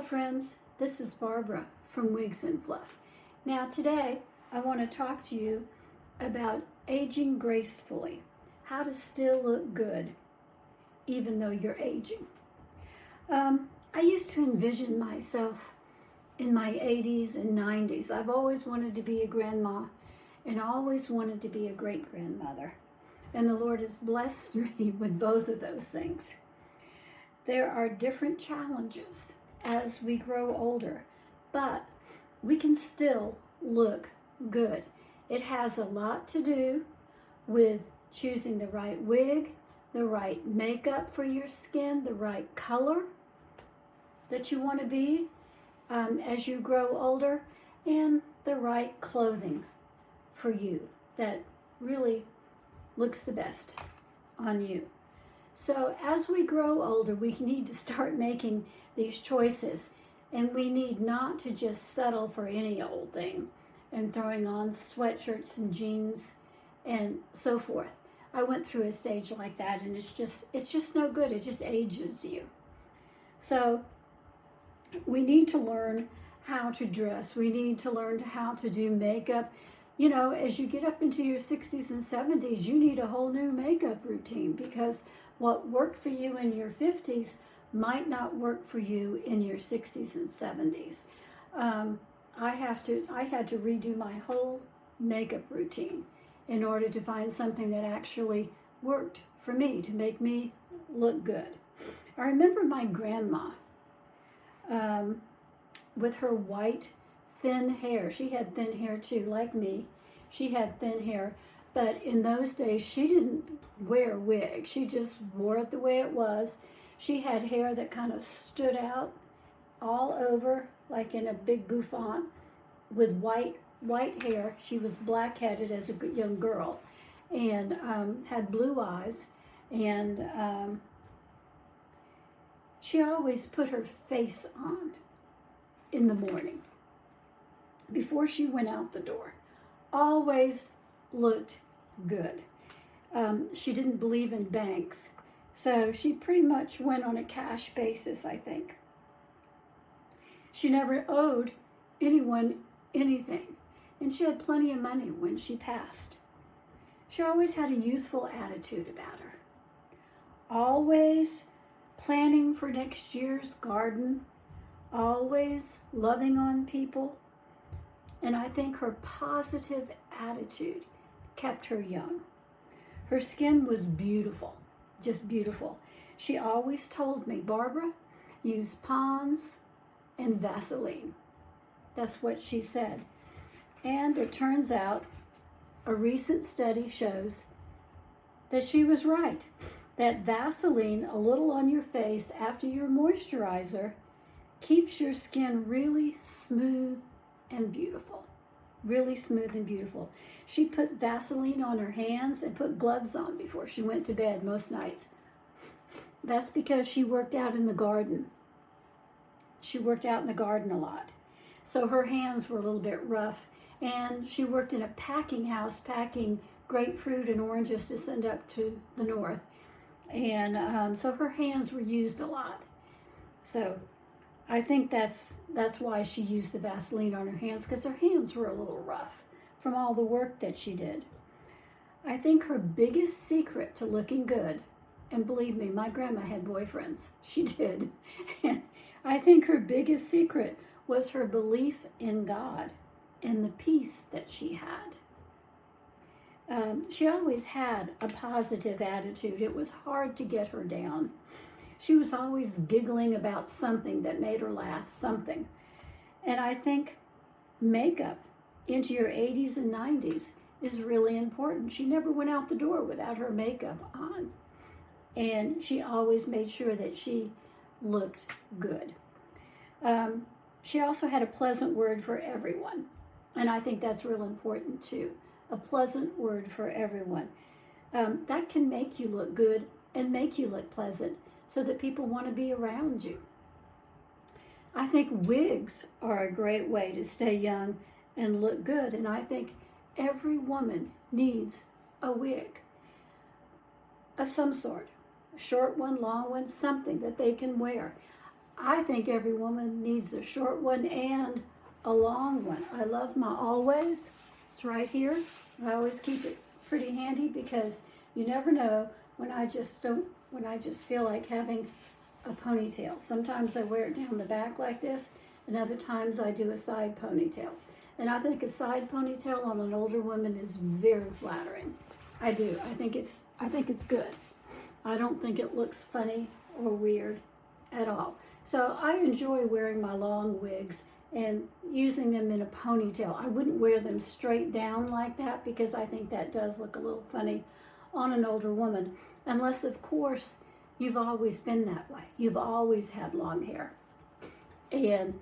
friends, this is Barbara from Wigs and Fluff. Now today I want to talk to you about aging gracefully, how to still look good even though you're aging. I used to envision myself in my 80s and 90s. I've always wanted to be a grandma and always wanted to be a great-grandmother. And the Lord has blessed me with both of those things. There are different challenges as we grow older, but we can still look good. It has a lot to do with choosing the right wig, the right makeup for your skin, the right color that you want to be as you grow older, and the right clothing for you that really looks the best on you. So as we grow older, we need to start making these choices, and we need not to just settle for any old thing and throwing on sweatshirts and jeans and so forth. I went through a stage like that, and it's just no good. It just ages you. So we need to learn how to dress. We need to learn how to do makeup. You know, as you get up into your 60s and 70s, you need a whole new makeup routine, because what worked for you in your 50s might not work for you in your 60s and 70s. I had to redo my whole makeup routine in order to find something that actually worked for me, to make me look good. I remember my grandma with her white, thin hair. She had thin hair too, like me. She had thin hair, but in those days, she didn't wear a wig. She just wore it the way it was. She had hair that kind of stood out all over, like in a big bouffant, with white hair. She was black-headed as a young girl, and had blue eyes, and she always put her face on in the morning before she went out the door. Always looked good. She didn't believe in banks, so she pretty much went on a cash basis, I think. She never owed anyone anything, and she had plenty of money when she passed. She always had a youthful attitude about her. Always planning for next year's garden, always loving on people, and I think her positive attitude kept her young. Her skin was beautiful, just beautiful. She always told me, Barbara, use Pond's and Vaseline. That's what she said. And it turns out a recent study shows that she was right, that Vaseline, a little on your face after your moisturizer, keeps your skin really smooth and beautiful. Really smooth and beautiful. She put Vaseline on her hands and put gloves on before she went to bed most nights. That's because she worked out in the garden. She worked out in the garden a lot. So her hands were a little bit rough, and she worked in a packing house packing grapefruit and oranges to send up to the north. And so her hands were used a lot. So I think that's why she used the Vaseline on her hands, because her hands were a little rough from all the work that she did. I think her biggest secret to looking good, and believe me, my grandma had boyfriends. She did. I think her biggest secret was her belief in God and the peace that she had. She always had a positive attitude. It was hard to get her down. She was always giggling about something that made her laugh, something. And I think makeup into your 80s and 90s is really important. She never went out the door without her makeup on. And she always made sure that she looked good. She also had a pleasant word for everyone. And I think that's real important too. A pleasant word for everyone. That can make you look good and make you look pleasant, so that people want to be around you. I think wigs are a great way to stay young and look good, and I think every woman needs a wig of some sort. A short one, long one, something that they can wear. I think every woman needs a short one and a long one. I love my Always. It's right here. I always keep it pretty handy because you never know when I just feel like having a ponytail. Sometimes I wear it down the back like this, and other times I do a side ponytail. And I think a side ponytail on an older woman is very flattering. I do. I think it's good. I don't think it looks funny or weird at all. So I enjoy wearing my long wigs and using them in a ponytail. I wouldn't wear them straight down like that because I think that does look a little funny on an older woman. Unless, of course, you've always been that way. You've always had long hair. And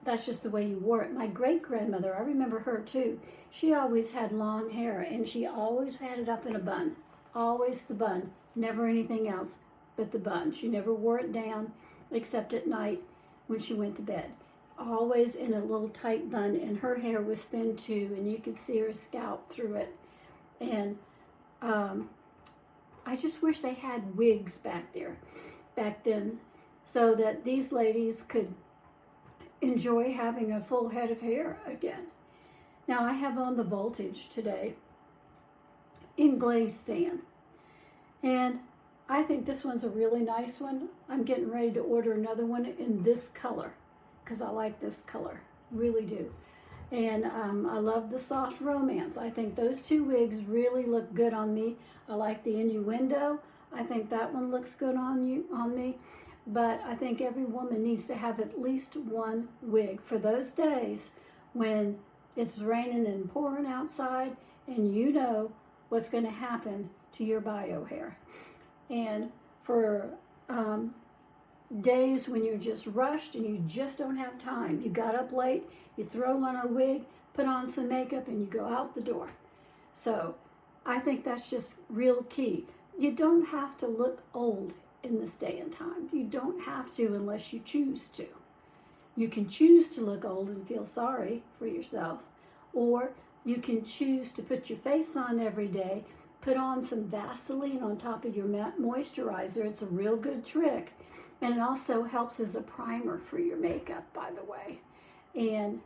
that's just the way you wore it. My great-grandmother, I remember her too. She always had long hair and she always had it up in a bun. Always the bun. Never anything else but the bun. She never wore it down except at night when she went to bed. Always in a little tight bun, and her hair was thin too, and you could see her scalp through it. And I just wish they had wigs back then, so that these ladies could enjoy having a full head of hair again. Now I have on the Voltage today in glazed sand, and I think this one's a really nice one. I'm getting ready to order another one in this color because I like this color, really do. And I love the Soft Romance. I think those two wigs really look good on me. I like the Innuendo. I think that one looks good on me. But I think every woman needs to have at least one wig for those days when it's raining and pouring outside and you know what's going to happen to your bio hair. And for days when you're just rushed and you just don't have time, you got up late, you throw on a wig, put on some makeup, and you go out the door. So I think that's just real key. You don't have to look old in this day and time. You don't have to unless you choose to. You can choose to look old and feel sorry for yourself, or you can choose to put your face on every day. Put on some Vaseline on top of your moisturizer. It's a real good trick. And it also helps as a primer for your makeup, by the way. And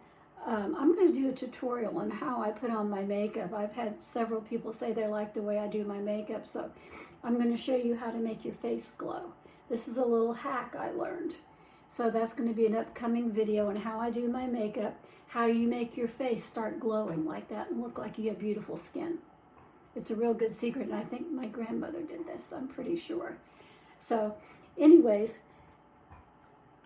I'm going to do a tutorial on how I put on my makeup. I've had several people say they like the way I do my makeup, so I'm going to show you how to make your face glow. This is a little hack I learned. So that's going to be an upcoming video on how I do my makeup, how you make your face start glowing like that and look like you have beautiful skin. It's a real good secret, and I think my grandmother did this, I'm pretty sure. So, anyways,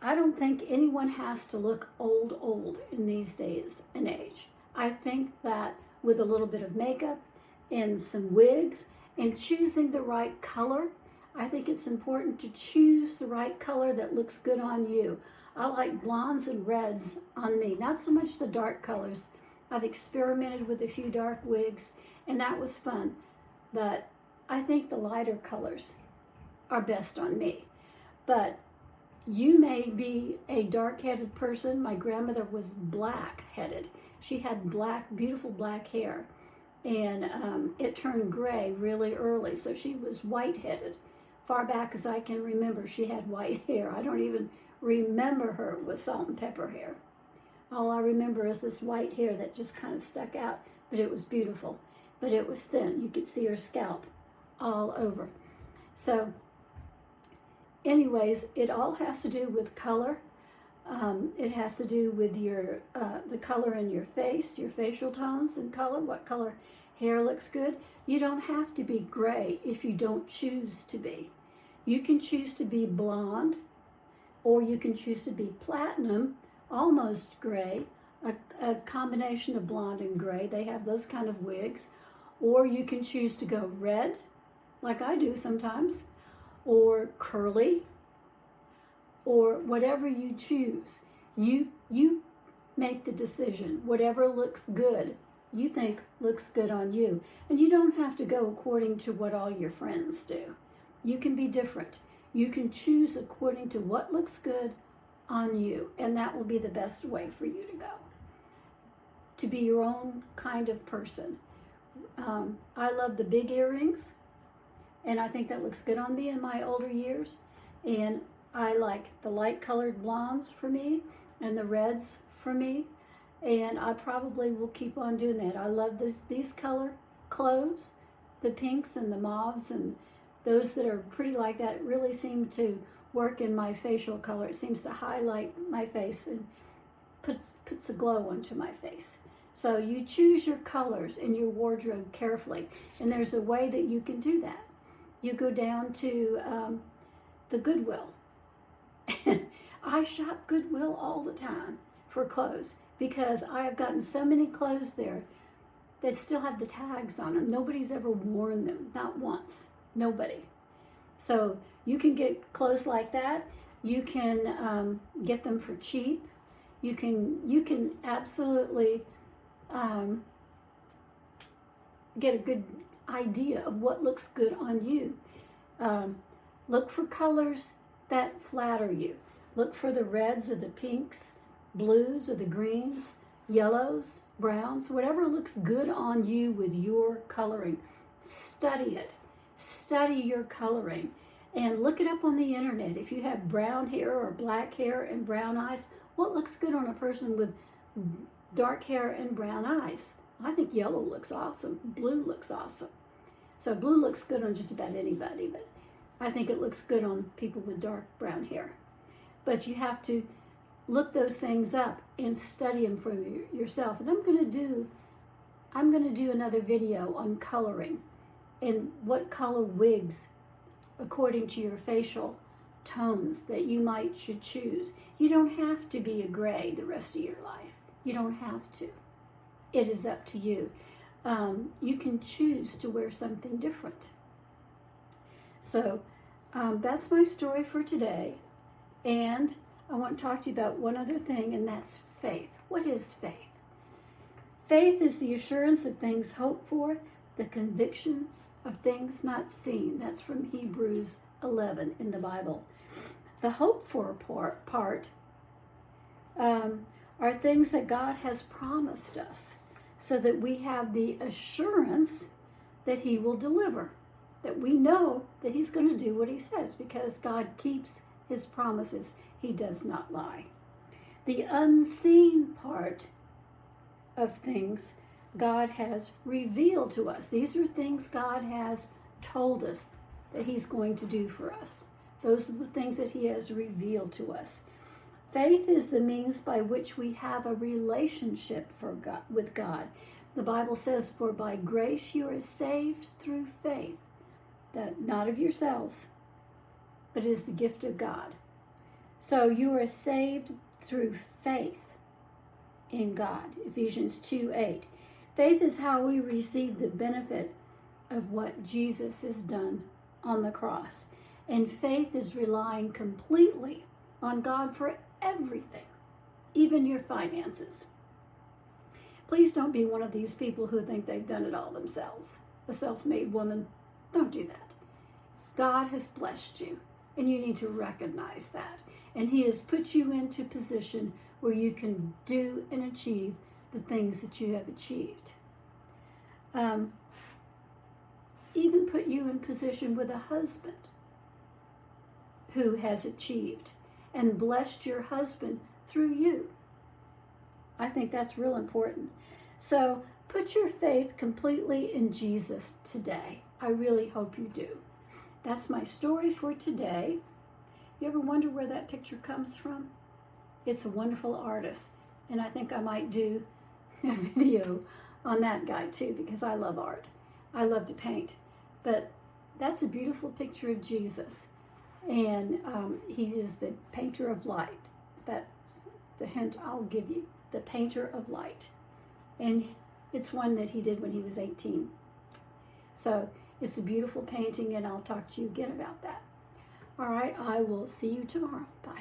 I don't think anyone has to look old in these days and age. I think that with a little bit of makeup and some wigs and choosing the right color, I think it's important to choose the right color that looks good on you. I like blondes and reds on me, not so much the dark colors. I've experimented with a few dark wigs, and that was fun. But I think the lighter colors are best on me. But you may be a dark-headed person. My grandmother was black-headed. She had beautiful black hair, and it turned gray really early, so she was white-headed. Far back as I can remember, she had white hair. I don't even remember her with salt and pepper hair. All I remember is this white hair that just kind of stuck out, but it was beautiful. But it was thin. You could see her scalp all over. So, anyways, it all has to do with color. It has to do with your the color in your face, your facial tones and color, what color hair looks good. You don't have to be gray if you don't choose to be. You can choose to be blonde, or you can choose to be platinum, almost gray, a combination of blonde and gray. They have those kind of wigs. Or you can choose to go red, like I do sometimes, or curly, or whatever you choose. You make the decision. Whatever looks good, you think looks good on you. And you don't have to go according to what all your friends do. You can be different. You can choose according to what looks good on you, and that will be the best way for you to go. To be your own kind of person. I love the big earrings, and I think that looks good on me in my older years. And I like the light colored blondes for me and the reds for me. And I probably will keep on doing that. I love these color clothes, the pinks and the mauves, and those that are pretty like that really seem to work in my facial color. It seems to highlight my face and puts a glow onto my face. So you choose your colors in your wardrobe carefully, and there's a way that you can do that. You go down to the Goodwill. I shop Goodwill all the time for clothes because I have gotten so many clothes there that still have the tags on them. Nobody's ever worn them, not once, nobody. So you can get clothes like that. You can get them for cheap. You can absolutely get a good idea of what looks good on you. Look for colors that flatter you. Look for the reds or the pinks, blues or the greens, yellows, browns, whatever looks good on you with your coloring. Study it. Study your coloring and look it up on the internet. If you have brown hair or black hair and brown eyes, what looks good on a person with dark hair and brown eyes? I think yellow looks awesome. Blue looks awesome. So blue looks good on just about anybody, but I think it looks good on people with dark brown hair. But you have to look those things up and study them for yourself. And I'm going to do another video on coloring and what color wigs according to your facial tones that you should choose. You don't have to be a gray the rest of your life. You don't have to. It is up to you. You can choose to wear something different. So that's my story for today. And I want to talk to you about one other thing, and that's faith. What is faith? Faith is the assurance of things hoped for, the convictions of things not seen. That's from Hebrews 11 in the Bible. The hope for part are things that God has promised us so that we have the assurance that he will deliver, that we know that he's going to do what he says because God keeps his promises. He does not lie. The unseen part of things God has revealed to us. These are things God has told us that he's going to do for us. Those are the things that he has revealed to us. Faith is the means by which we have a relationship with God. The Bible says, "For by grace you are saved through faith, that not of yourselves, but is the gift of God." So you are saved through faith in God. Ephesians 2:8. Faith is how we receive the benefit of what Jesus has done on the cross. And faith is relying completely on God for everything, even your finances. Please don't be one of these people who think they've done it all themselves. A self-made woman, don't do that. God has blessed you, and you need to recognize that. And he has put you into position where you can do and achieve the things that you have achieved. Even put you in position with a husband who has achieved and blessed your husband through you. I think that's real important. So put your faith completely in Jesus today. I really hope you do. That's my story for today. You ever wonder where that picture comes from? It's a wonderful artist, and I think I might do a video on that guy too, because I love art. I love to paint. But that's a beautiful picture of Jesus, and he is the painter of light. That's the hint I'll give you, the painter of light. And it's one that he did when he was 18. So it's a beautiful painting, and I'll talk to you again about that. All right, I will see you tomorrow. Bye.